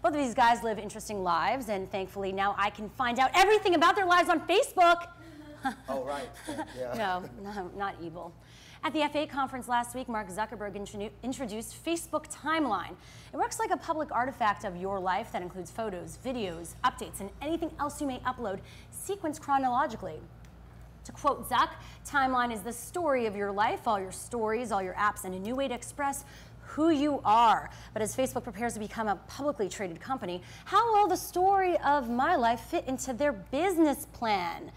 Both of these guys live interesting lives, and thankfully now I can find out everything about their lives on Facebook. Oh, right. Yeah. No, not evil. At the F8 conference last week, Mark Zuckerberg introduced Facebook Timeline. It works like a public artifact of your life that includes photos, videos, updates, and anything else you may upload, sequenced chronologically. To quote Zuck, Timeline is the story of your life, all your stories, all your apps, and a new way to express who you are. But as Facebook prepares to become a publicly traded company, how will the story of my life fit into their business plan?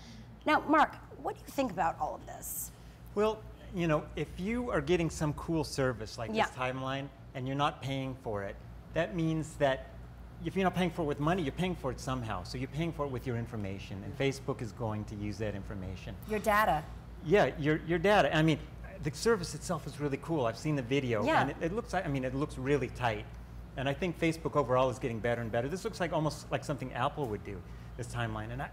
Now, Mark, what do you think about all of this? Well, you know, if you are getting some cool service like this Timeline and you're not paying for it, that means that if you're not paying for it with money, you're paying for it somehow. So you're paying for it with your information, and Facebook is going to use that information. Your data. Yeah, your data. I mean, the service itself is really cool. I've seen the video, and it looks like, I mean, it looks really tight. And I think Facebook overall is getting better and better. This looks like almost like something Apple would do, this Timeline. And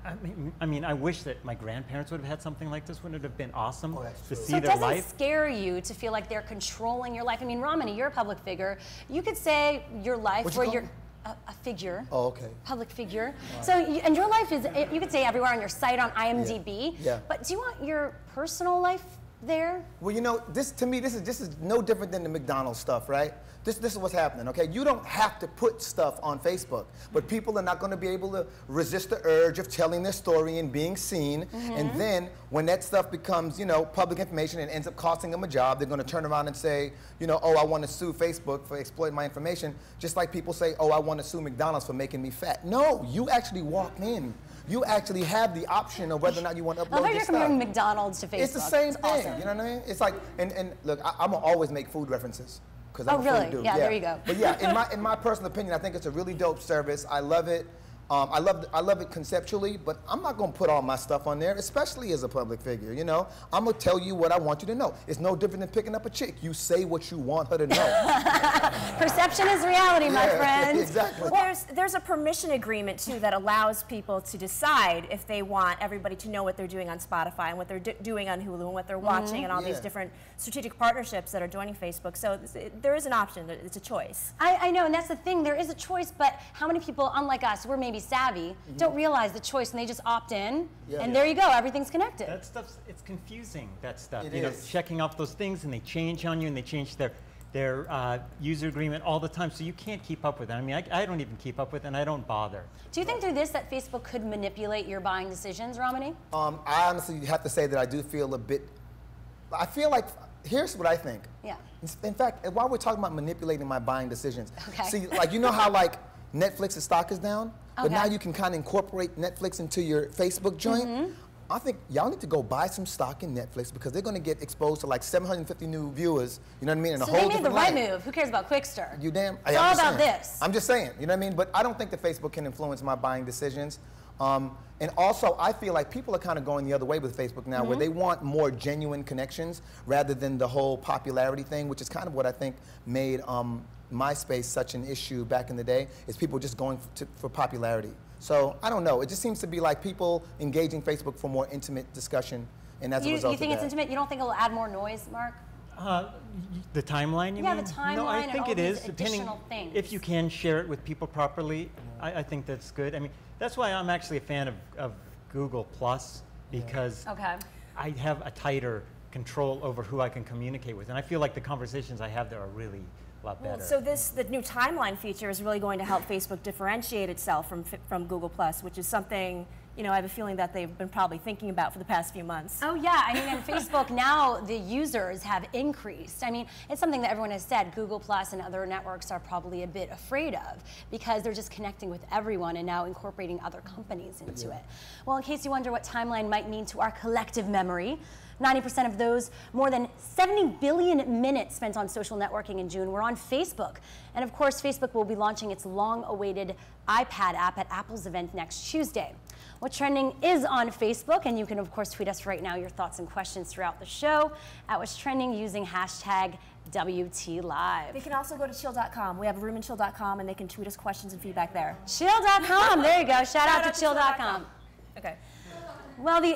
I mean, I wish that my grandparents would have had something like this. Wouldn't it have been awesome to see their life? So it doesn't scare you to feel like they're controlling your life? I mean, Ramani, you're a public figure. You could say your life where you're a figure. Oh, okay. Public figure. Right. So, and your life is, you could say everywhere on your site, on IMDb. Yeah. But do you want your personal life there? Well, you know, this to me, this is no different than the McDonald's stuff, right? This is what's happening, okay? You don't have to put stuff on Facebook, but people are not going to be able to resist the urge of telling their story and being seen. And then when that stuff becomes, you know, public information and ends up costing them a job, they're going to turn around and say, you know, oh, I want to sue Facebook for exploiting my information, just like people say, oh, I want to sue McDonald's for making me fat. No, you actually walk in. You actually have the option of whether or not you want to upload your stuff. You're comparing McDonald's to Facebook. It's the same thing, awesome. You know what I mean? It's like, and look, I'm going to always make food references. Oh, really? Yeah, there you go. But yeah, in my personal opinion, I think it's a really dope service. I love it. I love it conceptually, but I'm not going to put all my stuff on there, especially as a public figure, you know? I'm going to tell you what I want you to know. It's no different than picking up a chick. You say what you want her to know. Perception is reality, my friend. Exactly. Well, there's a permission agreement, too, that allows people to decide if they want everybody to know what they're doing on Spotify and what they're doing on Hulu and what they're watching and all these different strategic partnerships that are joining Facebook. So there is an option. It's a choice. I know, and that's the thing. There is a choice, but how many people, unlike us, we're maybe savvy, don't realize the choice, and they just opt in, and there you go, everything's connected. That stuff's, it's confusing, that stuff. You know, checking off those things, and they change on you, and they change their user agreement all the time, so you can't keep up with it. I mean, I don't even keep up with it, and I don't bother. Do you think through this that Facebook could manipulate your buying decisions, Ramani? I honestly have to say that I do feel a bit, I feel like, here's what I think. Yeah. In fact, while we're talking about manipulating my buying decisions, see, like, you know how, like, Netflix's stock is down, but now you can kind of incorporate Netflix into your Facebook joint. I think y'all need to go buy some stock in Netflix because they're going to get exposed to like 750 new viewers, you know what I mean, in a whole different So they made the right move. Who cares about Quickster? You damn. It's all about this. I'm just saying, you know what I mean? But I don't think that Facebook can influence my buying decisions. And also, I feel like people are kind of going the other way with Facebook now, where they want more genuine connections rather than the whole popularity thing, which is kind of what I think made MySpace such an issue back in the day, is people just going for popularity. So I don't know. It just seems to be like people engaging Facebook for more intimate discussion, and as a result of that. You think it's intimate? You don't think it'll add more noise, Mark? The timeline, you mean? Yeah, the timeline. No, I think it is. Depending things. if you can share it with people properly, I think that's good. I mean, that's why I'm actually a fan of Google Plus, because I have a tighter control over who I can communicate with, and I feel like the conversations I have there are really a lot better. So the new timeline feature is really going to help Facebook differentiate itself from Google Plus, which is something, you know, I have a feeling that they've been probably thinking about for the past few months. Oh yeah, I mean, and Facebook now, the users have increased. I mean, it's something that everyone has said Google Plus and other networks are probably a bit afraid of because they're just connecting with everyone and now incorporating other companies into it. Well, in case you wonder what timeline might mean to our collective memory, 90% of those more than 70 billion minutes spent on social networking in June were on Facebook. And of course, Facebook will be launching its long-awaited iPad app at Apple's event next Tuesday. What's Trending is on Facebook, and you can, of course, tweet us right now your thoughts and questions throughout the show at What's Trending using hashtag WTLive. They can also go to chill.com. We have a room in chill.com, and they can tweet us questions and feedback there. Chill.com. There you go. Shout out to chill.com. Okay. Well, the